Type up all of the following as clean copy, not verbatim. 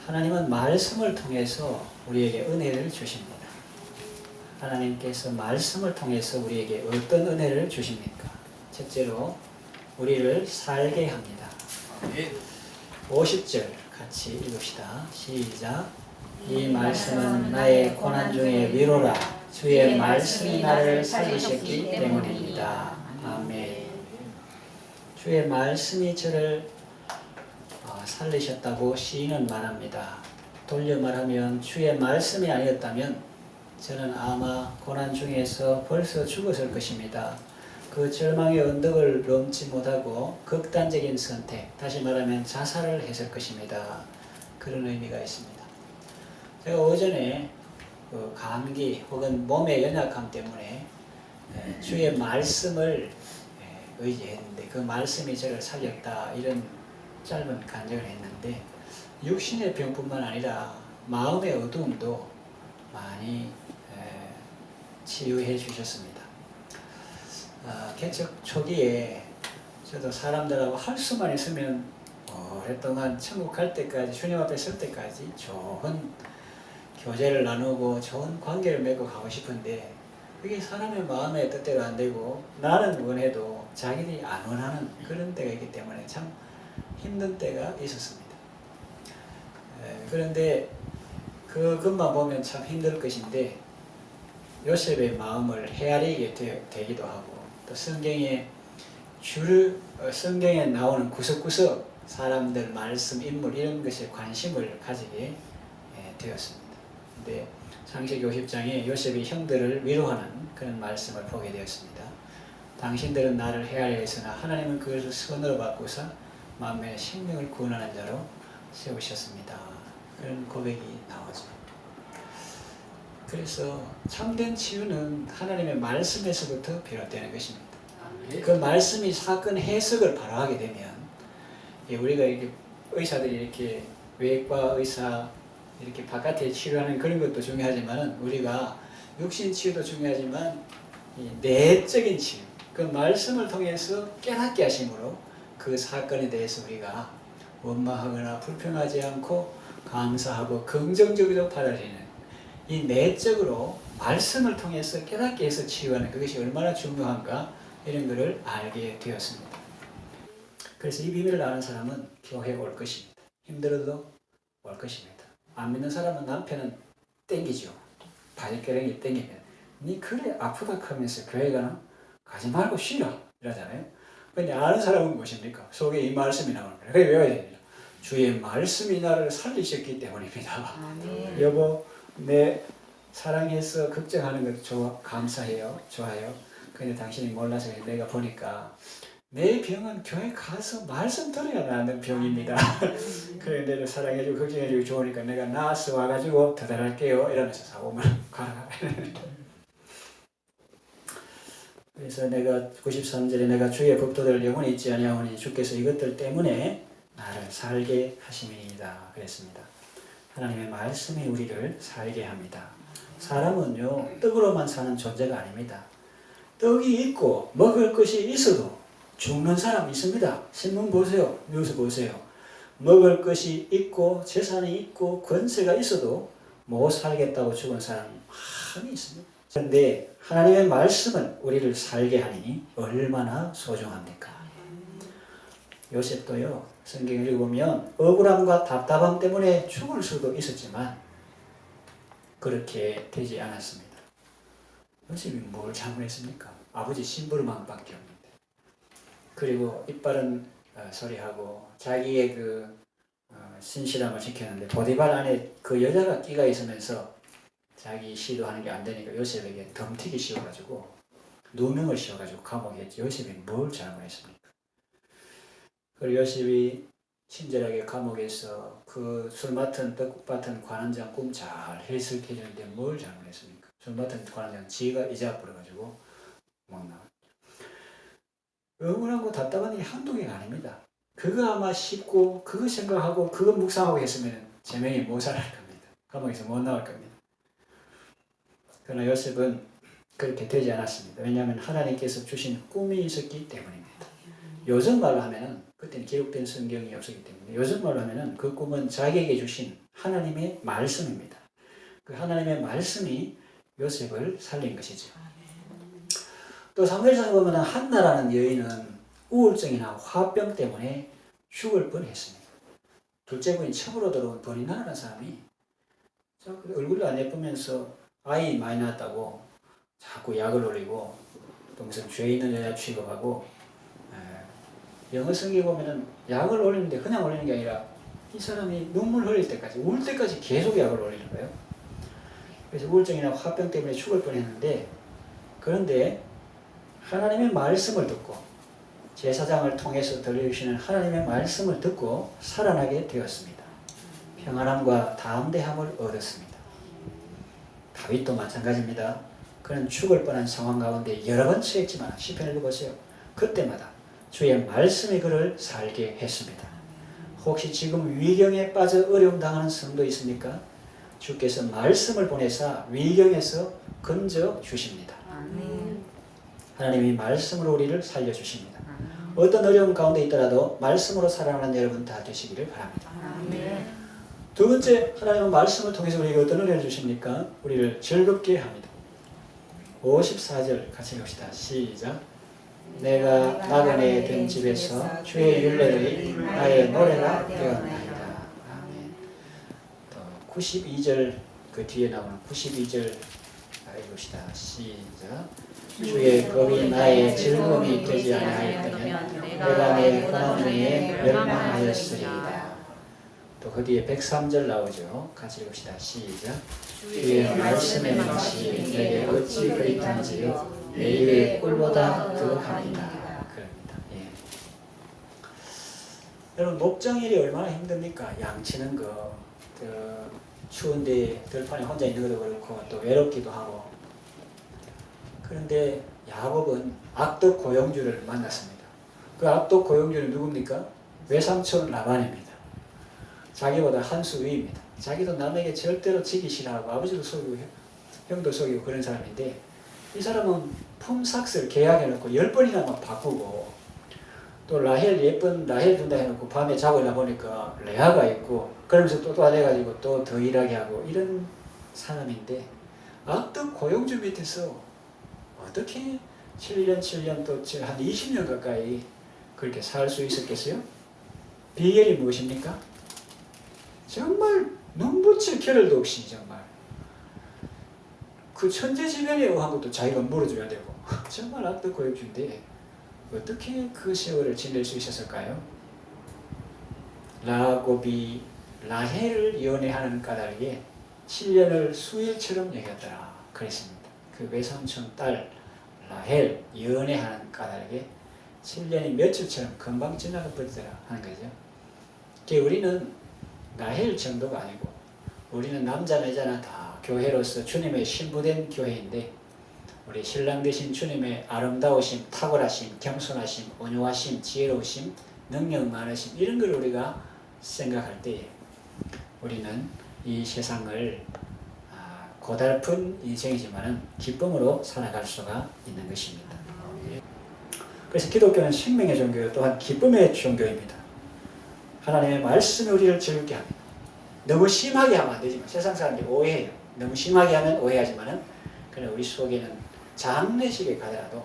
하나님은 말씀을 통해서 우리에게 은혜를 주십니다. 하나님께서 말씀을 통해서 우리에게 어떤 은혜를 주십니까? 첫째로 우리를 살게 합니다. 50절 같이 읽읍시다. 시작. 이 말씀은 나의 고난 중에 위로라. 주의 말씀이 나를 살리셨기 때문입니다. 아멘. 주의 말씀이 저를 살리셨다고 시인은 말합니다. 돌려 말하면 주의 말씀이 아니었다면 저는 아마 고난 중에서 벌써 죽었을 것입니다. 그 절망의 언덕을 넘지 못하고 극단적인 선택, 다시 말하면 자살을 했을 것입니다. 그런 의미가 있습니다. 제가 오전에 감기 혹은 몸의 연약함 때문에 주의 말씀을 의지했는데 그 말씀이 저를 살렸다, 이런 짧은 간증을 했는데 육신의 병뿐만 아니라 마음의 어두움도 많이 치유해 주셨습니다. 개척 초기에 저도 사람들하고 할 수만 있으면 오랫동안 천국 갈 때까지, 주님 앞에 설 때까지 좋은 교제를 나누고 좋은 관계를 맺고 가고 싶은데 그게 사람의 마음의 뜻대로 안 되고 나는 원해도 자기들이 안 원하는 그런 때가 있기 때문에 참 힘든 때가 있었습니다. 그런데 그것만 보면 참 힘들 것인데 요셉의 마음을 헤아리게 되기도 하고 또 성경에 나오는 구석구석 사람들, 말씀, 인물 이런 것에 관심을 가지게 되었습니다. 근데 창세기 50장에 요셉이 형들을 위로하는 그런 말씀을 보게 되었습니다. 당신들은 나를 헤아려 했으나 하나님은 그것을 선으로 바꾸사 만민의 생명을 구원하는 자로 세우셨습니다. 그런 고백이 나오죠. 그래서 참된 치유는 하나님의 말씀에서부터 비롯되는 것입니다. 그 말씀이 사건 해석을 바로 하게 되면 우리가 이렇게 의사들이 이렇게 외과 의사 이렇게 바깥에 치료하는 그런 것도 중요하지만 우리가 육신 치유도 중요하지만 이 내적인 치유, 그 말씀을 통해서 깨닫게 하심으로 그 사건에 대해서 우리가 원망하거나 불평하지 않고 감사하고 긍정적으로 받아들이는 이 내적으로 말씀을 통해서 깨닫게 해서 치유하는 그것이 얼마나 중요한가, 이런 것을 알게 되었습니다. 그래서 이 비밀을 아는 사람은 교회에 올 것입니다. 힘들어도 올 것입니다. 안 믿는 사람은 남편은 땡기죠. 발가락이 땡기면 니 그래 아프다 하면서 교회 가나? 가지 말고 쉬라 이러잖아요. 근데 아는 사람은 무엇입니까? 속에 이 말씀이 나오는 거예요. 그래 외워야 됩니다. 주의 말씀이 나를 살리셨기 때문입니다. 네. 여보, 내 사랑해서 걱정하는 것 감사해요. 좋아요. 근데 당신이 몰라서 내가 보니까 내 병은 교회 가서 말씀 들어야 나는 병입니다. 그래 내를 사랑해주고 걱정해주고 좋으니까 내가 나와서 와가지고 더 잘할게요 이러면서 사고만 가라. 그래서 내가 93절에 내가 주의 법도를 영원히 잊지 아니하오니 주께서 이것들 때문에 나를 살게 하심이니이다 그랬습니다. 하나님의 말씀이 우리를 살게 합니다. 사람은요 떡으로만 사는 존재가 아닙니다. 떡이 있고 먹을 것이 있어도 죽는 사람 있습니다. 신문 보세요. 뉴스 보세요. 먹을 것이 있고 재산이 있고 권세가 있어도 못 살겠다고 죽은 사람 많이 있습니다. 그런데 하나님의 말씀은 우리를 살게 하니 얼마나 소중합니까? 요셉도요, 성경을 읽으면 억울함과 답답함 때문에 죽을 수도 있었지만 그렇게 되지 않았습니다. 요셉이 뭘 잘못했습니까? 아버지 심부름함밖에 없는데. 그리고 이빨은 소리하고 자기의 신실함을 지켰는데 보디발 안에 그 여자가 끼가 있으면서 자기 시도하는 게 안 되니까 요셉에게 덤튀기 씌워가지고 누명을 씌워가지고 감옥에 했지. 요셉이 뭘 잘못했습니까? 그리고 요셉이 친절하게 감옥에서 그 술 맡은 떡국 맡은 관원장 꿈 잘 해석해 주는데 뭘 잘못했습니까? 술 맡은 관원장 지가 이자 부려가지고 못 나왔죠. 억울하고 답답한 일이 한두 개가 아닙니다. 그거 아마 쉽고 그거 생각하고 그거 묵상하고 했으면 제명이 못 살아날 겁니다. 감옥에서 못 나올 겁니다. 그러나 요셉은 그렇게 되지 않았습니다. 왜냐하면 하나님께서 주신 꿈이 있었기 때문입니다. 요즘 말로 하면 그때는 기록된 성경이 없었기 때문에 요즘 말로 하면은 그 꿈은 자기에게 주신 하나님의 말씀입니다. 그 하나님의 말씀이 요셉을 살린 것이죠. 또 사무엘상에 보면 한나라는 여인은 우울증이나 화병 때문에 죽을 뻔했습니다. 둘째 부인 처음으로 들어온 버니나라는 사람이 얼굴도 안 예쁘면서 아이 많이 낳았다고 자꾸 약을 올리고 또 무슨 죄 있는 여자 취급하고, 영어 성경에 보면은 약을 올리는데 그냥 올리는 게 아니라 이 사람이 눈물 흘릴 때까지 울 때까지 계속 약을 올리는 거예요. 그래서 우울증이나 화병 때문에 죽을 뻔했는데, 그런데 하나님의 말씀을 듣고 제사장을 통해서 들려주시는 하나님의 말씀을 듣고 살아나게 되었습니다. 평안함과 담대함을 얻었습니다. 다윗도 마찬가지입니다. 그는 죽을 뻔한 상황 가운데 여러 번 처했지만 시편 읽어보세요. 그때마다 주의 말씀이 그를 살게 했습니다. 혹시 지금 위경에 빠져 어려움 당하는 성도 있습니까? 주께서 말씀을 보내사 위경에서 건져 주십니다. 하나님이 말씀으로 우리를 살려주십니다. 어떤 어려움 가운데 있더라도 말씀으로 살아가는 여러분 다 되시기를 바랍니다. 두 번째, 하나님은 말씀을 통해서 우리에게 어떤 은혜를 주십니까? 우리를 즐겁게 합니다. 54절 같이 읽읍시다. 시작. 내가 나그네 된 집에서 주의 율례들이 나의 노래가 되었나이다. 아멘. 또 92절 그 뒤에 나오는 92절 읽읍시다. 시작. 주의 법이 나의 즐거움이 되지 아니하였다면 내가 내 고난 중에 멸망하였으리이다. 또 그 뒤에 103절 나오죠. 같이 읽읍시다. 시작. 주의 말씀의 맛이 내게 어찌 그릿한지요 내 입의 꿀보다 더합니다. 그럽니다. 예. 여러분 목장일이 얼마나 힘듭니까? 양치는 거, 추운데 들판에 혼자 있는 것도 그렇고 또 외롭기도 하고. 그런데 야곱은 악독 고용주를 만났습니다. 그 악독 고용주는 누굽니까? 외삼촌 라반입니다. 자기보다 한 수 위입니다. 자기도 남에게 절대로 지기 싫어하고 아버지도 속이고 형도 속이고 그런 사람인데, 이 사람은 품삯을 계약해놓고 10번이나 막 바꾸고, 또 라헬 예쁜 라헬 준다 해놓고 밤에 자고 일어나 보니까 레아가 있고, 그러면서 또 해가지고 또 더 일하게 하고 이런 사람인데, 악덕 고용주 밑에서 어떻게 7년 또 한 20년 가까이 그렇게 살 수 있었겠어요? 비결이 무엇입니까? 정말 눈붙일 겨를도 없이 정말 그 천재지변에 의한 것도 자기가 물어줘야 되고 정말 악덕 고용주인데 어떻게 그 세월을 지낼 수 있었을까요? 라곱이 라헬을 연애하는 까닭에 7년을 수일처럼 여겼더라 그랬습니다. 그 외삼촌 딸 라헬 연애하는 까닭에 7년이 며칠처럼 금방 지나가 버리더라 하는 거죠. 우리는 라헬 정도가 아니고 우리는 남자나 여자나 다 교회로서 주님의 신부된 교회인데, 우리 신랑 되신 주님의 아름다우심, 탁월하심, 겸손하심, 온유하심, 지혜로우심, 능력 많으심, 이런 걸 우리가 생각할 때에 우리는 이 세상을 고달픈 인생이지만 기쁨으로 살아갈 수가 있는 것입니다. 그래서 기독교는 생명의 종교, 또한 기쁨의 종교입니다. 하나님의 말씀이 우리를 즐겁게 합니다. 너무 심하게 하면 안 되지만 세상 사람들이 오해해요. 너무 심하게 하면 오해하지만은 그냥 우리 속에는 장례식에 가더라도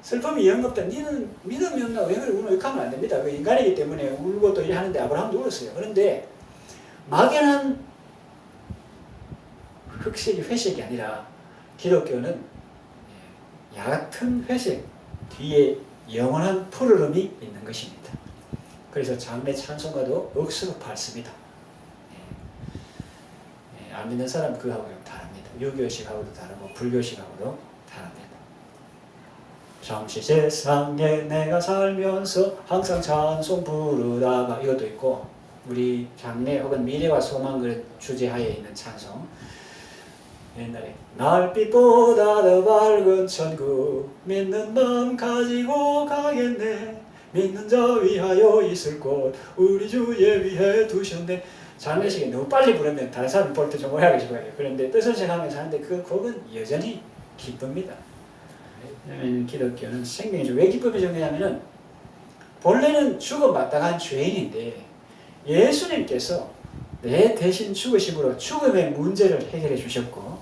슬픔이 영 없다. 니는 믿음이 없나? 왜 그래? 우는 이렇게 하면 안 됩니다. 그 인간이기 때문에 울고 또 일하는데 아브라함도 울었어요. 그런데 막연한 흑색이 회색이 아니라 기독교는 얕은 회색 뒤에 영원한 푸르름이 있는 것입니다. 그래서 장례 찬송가도 억수로 밝습니다. 안 믿는 사람 그하고 좀 다릅니다. 유교식하고도 다르고 불교식하고도 다릅니다. 잠시 세상에 내가 살면서 항상 찬송 부르다가 이것도 있고, 우리 장래 혹은 미래와 소망 그 주제하에 있는 찬송, 옛날에 날빛보다 더 밝은 천국 믿는 마음 가지고 가겠네, 믿는 자 위하여 있을 곳 우리 주에 위해 두셨네. 장례식에 너무 빨리 부르면 다른 사람이 볼 때 좀 오해하기 싫어요. 그런데 뜻을 생각하면서 하는데 그 곡은 여전히 기쁩니다. 왜냐하면 기독교는 생명이죠. 왜 기쁨이 중요하냐면은 본래는 죽어 마땅한 죄인인데 예수님께서 내 대신 죽으심으로 죽음의 문제를 해결해 주셨고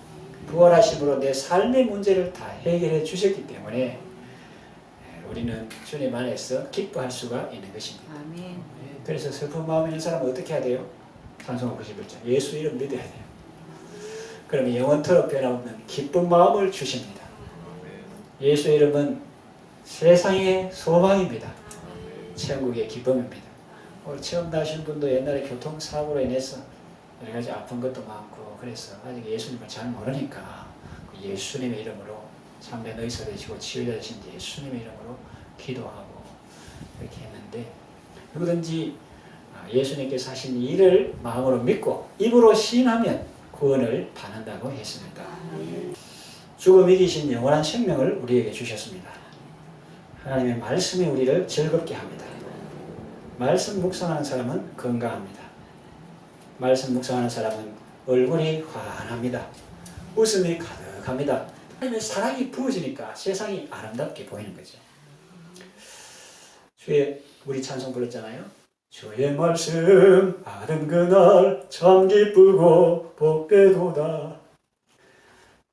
부활하심으로 내 삶의 문제를 다 해결해 주셨기 때문에 우리는 주님 안에서 기뻐할 수가 있는 것입니다. 아멘. 그래서 슬픈 마음이 있는 사람은 어떻게 해야 돼요? 찬송하 91절 예수 이름 믿어야 돼요. 그러면 영원토록 변함없는 기쁜 마음을 주십니다. 예수 이름은 세상의 소망입니다. 천국의 기쁨입니다. 오늘 처음 나신 분도 옛날에 교통사고로 인해서 여러 가지 아픈 것도 많고 그래서 아직 예수님을 잘 모르니까 예수님의 이름으로 참된 의사 되시고 치유자 되신 예수님의 이름으로 기도하고 이렇게 했는데 누구든지 예수님께서 하신 일을 마음으로 믿고 입으로 시인하면 구원을 받는다고 했습니다. 죽음 이기신 영원한 생명을 우리에게 주셨습니다. 하나님의 말씀이 우리를 즐겁게 합니다. 말씀 묵상하는 사람은 건강합니다. 말씀 묵상하는 사람은 얼굴이 환합니다. 웃음이 가득합니다. 하나님의 사랑이 부어지니까 세상이 아름답게 보이는 거죠. 주의 우리 찬송 불렀잖아요. 주의 말씀 받은 그날 참 기쁘고 복되도다.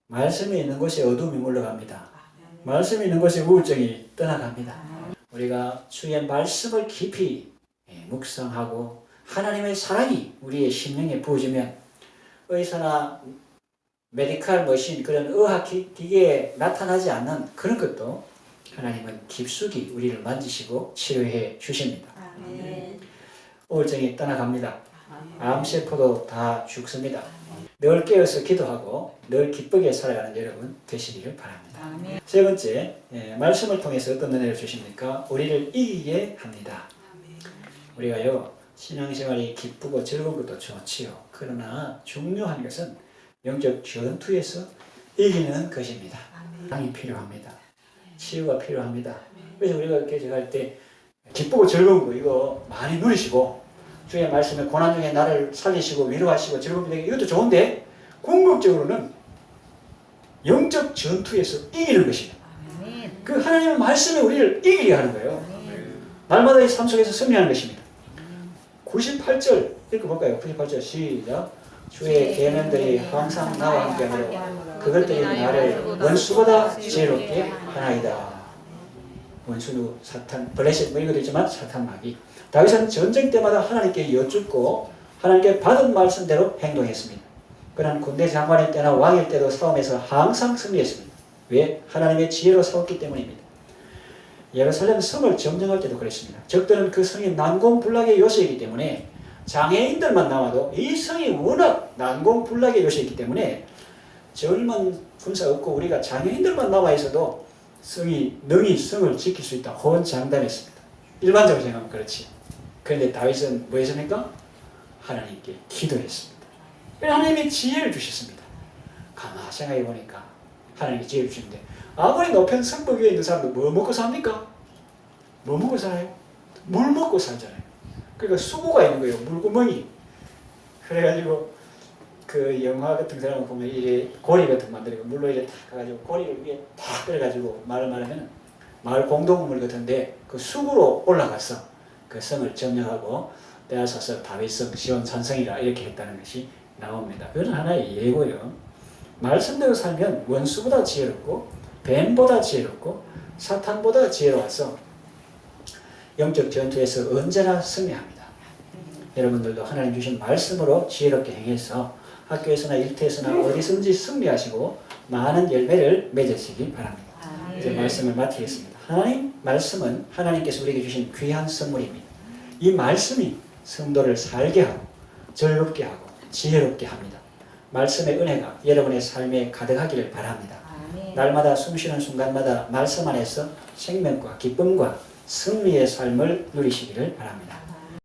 말씀이 있는 곳에 어둠이 물러갑니다. 말씀이 있는 곳에 우울증이 떠나갑니다. 우리가 주의 말씀을 깊이 묵상하고 하나님의 사랑이 우리의 심령에 부어지면 의사나 메디컬 머신 그런 의학 기계에 나타나지 않는 그런 것도 하나님은 깊숙이 우리를 만지시고 치료해 주십니다. 우울증이 떠나갑니다. 암세포도 다 죽습니다. 늘 깨어서 기도하고 늘 기쁘게 살아가는 여러분 되시기를 바랍니다. 세 번째, 말씀을 통해서 어떤 은혜를 주십니까? 우리를 이기게 합니다. 우리가요 신앙생활이 기쁘고 즐거운 것도 좋지요. 그러나 중요한 것은 영적 전투에서 이기는 것입니다. 사랑이 필요합니다. 치유가 필요합니다. 그래서 우리가 개척할 때 기쁘고 즐거운 거 이거 많이 누리시고 주의 말씀에 고난 중에 나를 살리시고 위로하시고 즐겁게 되게 이것도 좋은데 궁극적으로는 영적 전투에서 이기는 것입니다. 그 하나님의 말씀이 우리를 이기게 하는 거예요. 날마다의 삶 속에서 승리하는 것입니다. 98절 읽어볼까요? 98절 시작. 주의 계명들이 항상 나와 함께하므로 그것들이 나를 원수보다 지혜롭게 하나이다. 원수, 사탄, 블레셋 뭐 이것도 있지만 사탄 마귀. 다윗은 전쟁 때마다 하나님께 여쭙고 하나님께 받은 말씀대로 행동했습니다. 그는 군대 장관일 때나 왕일 때도 싸움에서 항상 승리했습니다. 왜? 하나님의 지혜로 싸웠기 때문입니다. 예루살렘 성을 점령할 때도 그랬습니다. 적들은 그 성이 난공불락의 요새이기 때문에 장애인들만 나와도 이 성이 워낙 난공불락의 요새이기 때문에 젊은 군사 없고 우리가 장애인들만 나와 있어도 능히 성을 지킬 수 있다. 호언장담했습니다. 일반적으로 생각하면 그렇지. 그런데 다윗은 뭐 했습니까? 하나님께 기도했습니다. 하나님이 지혜를 주셨습니다. 가만히 생각해 보니까 하나님이 지혜를 주시는데 아무리 높은 성벽 위에 있는 사람도 뭐 먹고 삽니까? 뭐 먹고 살아요? 물 먹고 살잖아요. 그러니까 수고가 있는 거예요. 물구멍이. 그래가지고 그 영화 같은 사람 보면 이래 고리 같은 거 만들고 물로 이래 탁 가가지고 고리를 위에 탁 끌어가지고 말을 하면 마을 공동물 같은데 그 숲으로 올라가서 그 성을 점령하고 빼앗아서 다윗성 시온 산성이라 이렇게 했다는 것이 나옵니다. 그건 하나의 예고요. 말씀대로 살면 원수보다 지혜롭고 뱀보다 지혜롭고 사탄보다 지혜로워서 영적 전투에서 언제나 승리합니다. 여러분들도 하나님 주신 말씀으로 지혜롭게 행해서 학교에서나 일터에서나 어디서든지 승리하시고 많은 열매를 맺으시기 바랍니다. 이제 말씀을 마치겠습니다. 하나님 말씀은 하나님께서 우리에게 주신 귀한 선물입니다. 이 말씀이 성도를 살게 하고 즐겁게 하고 지혜롭게 합니다. 말씀의 은혜가 여러분의 삶에 가득하기를 바랍니다. 날마다 숨쉬는 순간마다 말씀 안에서 생명과 기쁨과 승리의 삶을 누리시기를 바랍니다.